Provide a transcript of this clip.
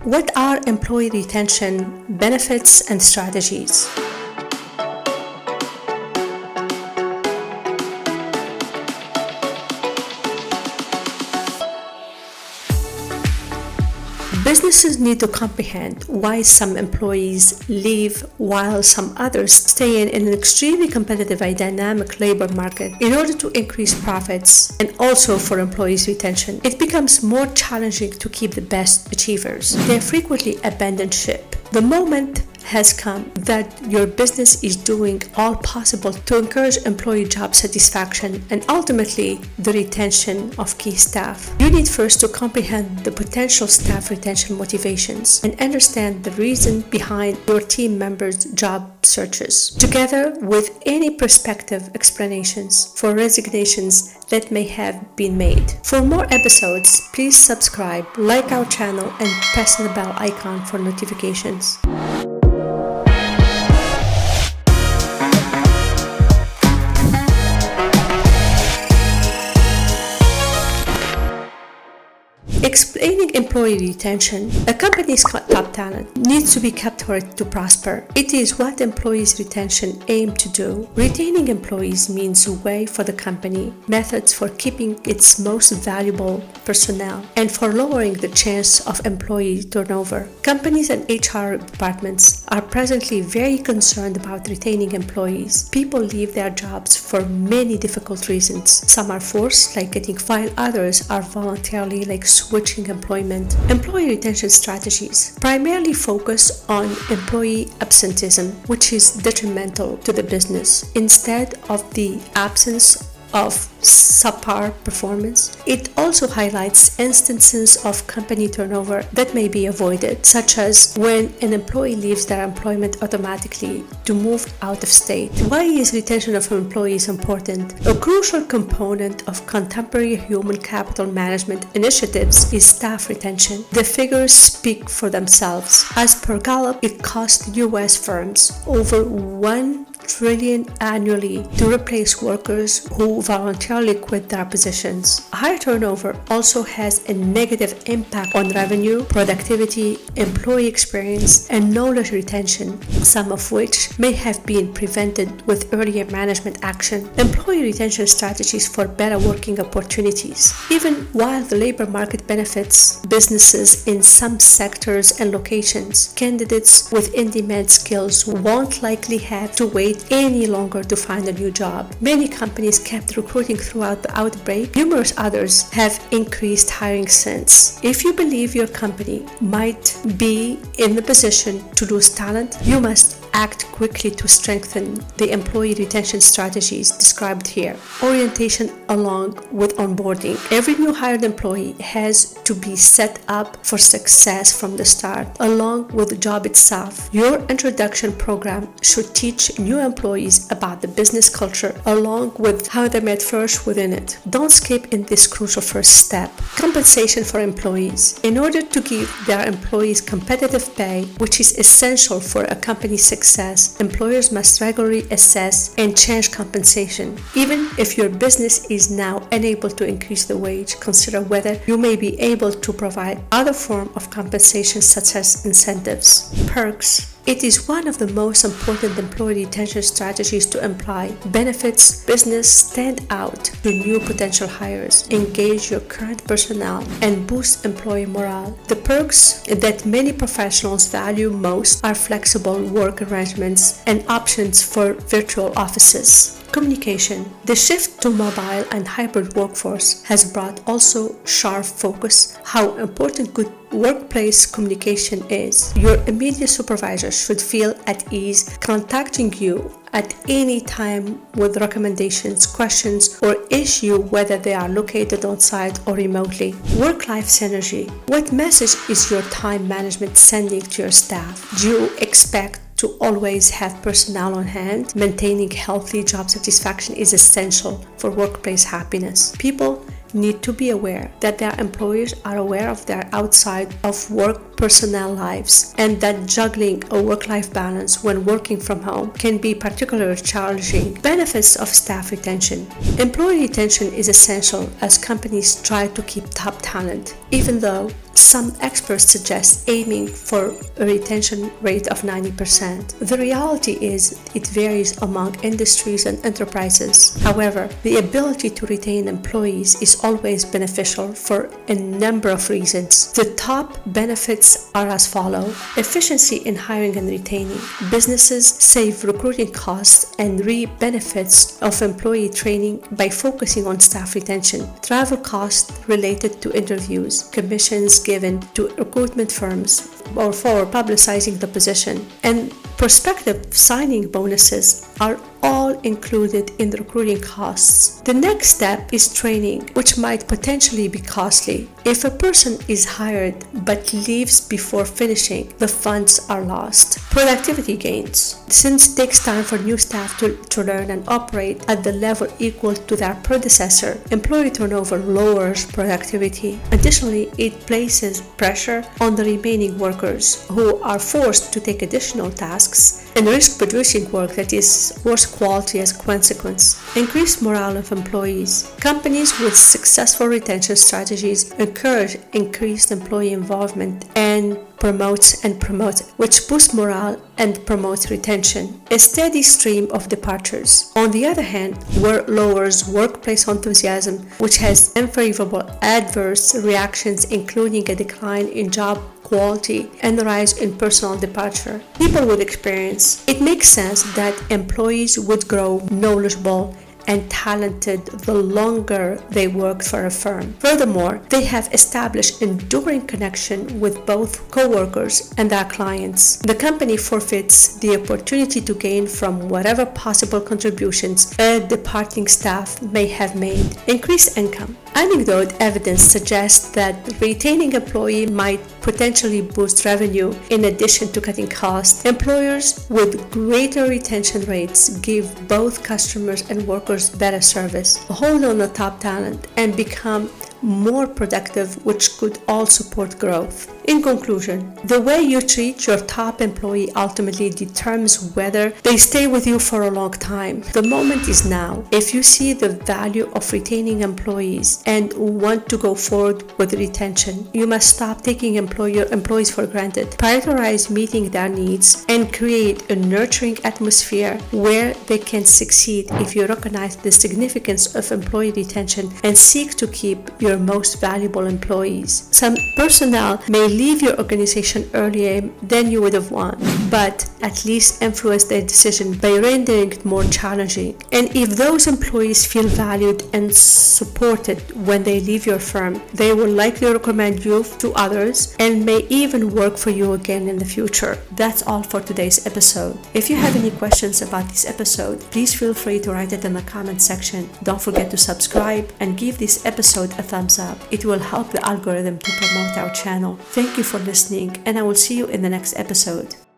What are employee retention benefits and strategies? Businesses need to comprehend why some employees leave while some others stay in an extremely competitive and dynamic labor market in order to increase profits and also for employees' retention. It becomes more challenging to keep the best achievers. They frequently abandon ship. The moment has come that your business is doing all possible to encourage employee job satisfaction and ultimately the retention of key staff. You need first to comprehend the potential staff retention motivations and understand the reason behind your team members' job searches, together with any prospective explanations for resignations that may have been made. For more episodes, please subscribe, like our channel, and press the bell icon for notifications. Explaining employee retention, a company's top talent needs to be kept for it to prosper. It is what employees' retention aim to do. Retaining employees means a way for the company, methods for keeping its most valuable personnel, and for lowering the chance of employee turnover. Companies and HR departments are presently very concerned about retaining employees. People leave their jobs for many difficult reasons. Some are forced, like getting fired, others are voluntarily, like switching employment. Employee retention strategies primarily focus on employee absenteeism, which is detrimental to the business. Instead of the absence of subpar performance, it also highlights instances of company turnover that may be avoided, such as when an employee leaves their employment automatically to move out of state. Why is retention of employees important? A crucial component of contemporary human capital management initiatives is staff retention. The figures speak for themselves. As per Gallup, it costs U.S. firms over $1 trillion annually to replace workers who voluntarily quit their positions. High turnover also has a negative impact on revenue, productivity, employee experience, and knowledge retention, some of which may have been prevented with earlier management action. Employee retention strategies for better working opportunities. Even while the labor market benefits businesses in some sectors and locations, candidates with in-demand skills won't likely have to wait any longer to find a new job. Many companies kept recruiting throughout the outbreak. Numerous others have increased hiring since. If you believe your company might be in the position to lose talent, you must act quickly to strengthen the employee retention strategies described here. Orientation along with onboarding. Every new hired employee has to be set up for success from the start, along with the job itself. Your introduction program should teach new employees about the business culture, along with how they met first within it. Don't skip in this crucial first step. Compensation for employees. In order to give their employees competitive pay, which is essential for a company's success, employers must regularly assess and change compensation. Even if your business is now unable to increase the wage, consider whether you may be able to provide other forms of compensation such as incentives. Perks. It is one of the most important employee retention strategies to employ. Benefits business stand out to new potential hires, engage your current personnel, and boost employee morale. The perks that many professionals value most are flexible work arrangements and options for virtual offices. Communication. The shift to mobile and hybrid workforce has brought also sharp focus how important good workplace communication is. Your immediate supervisor should feel at ease contacting you at any time with recommendations, questions, or issue, whether they are located on site or remotely. Work-life synergy. What message is your time management sending to your staff? Do you expect to always have personnel on hand? Maintaining healthy job satisfaction is essential for workplace happiness. People need to be aware that their employers are aware of their outside of work personal lives, and that juggling a work-life balance when working from home can be particularly challenging. Benefits of staff retention. Employee retention is essential as companies try to keep top talent. Even though Some experts suggest aiming for a retention rate of 90%. The reality is it varies among industries and enterprises. However, the ability to retain employees is always beneficial for a number of reasons. The top benefits are as follows: efficiency in hiring and retaining. Businesses save recruiting costs and reap benefits of employee training by focusing on staff retention. Travel costs related to interviews, commissions given to recruitment firms or for publicizing the position, and prospective signing bonuses are all included in the recruiting costs. The next step is training, which might potentially be costly. If a person is hired but leaves before finishing, the funds are lost. Productivity gains. Since it takes time for new staff to learn and operate at the level equal to their predecessor, employee turnover lowers productivity. Additionally, it places pressure on the remaining workers, who are forced to take additional tasks and risk producing work that is worse quality as a consequence. Increased morale of employees. Companies with successful retention strategies encourage increased employee involvement and promote, which boosts morale and promotes retention. A steady stream of departures, on the other hand, lowers workplace enthusiasm, which has unfavorable adverse reactions, including a decline in job quality and a rise in personal departure. People with experience. It makes sense that employees would grow knowledgeable and talented the longer they work for a firm. Furthermore, they have established enduring connection with both co-workers and their clients. The company forfeits the opportunity to gain from whatever possible contributions a departing staff may have made. Increased income. Anecdote evidence suggests that retaining employee might potentially boost revenue in addition to cutting costs. Employers with greater retention rates give both customers and workers better service, hold on the top talent, and become more productive, which could all support growth. In conclusion, the way you treat your top employee ultimately determines whether they stay with you for a long time. The moment is now. If you see the value of retaining employees and want to go forward with retention, you must stop taking employees for granted. Prioritize meeting their needs and create a nurturing atmosphere where they can succeed. If you recognize the significance of employee retention and seek to keep your most valuable employees. Some personnel may leave your organization earlier than you would have wanted, but at least influence their decision by rendering it more challenging. And if those employees feel valued and supported when they leave your firm, they will likely recommend you to others and may even work for you again in the future. That's all for today's episode. If you have any questions about this episode, please feel free to write it in the comment section. Don't forget to subscribe and give this episode a thumbs up. It will help the algorithm to promote our channel. Thank you for listening, and I will see you in the next episode.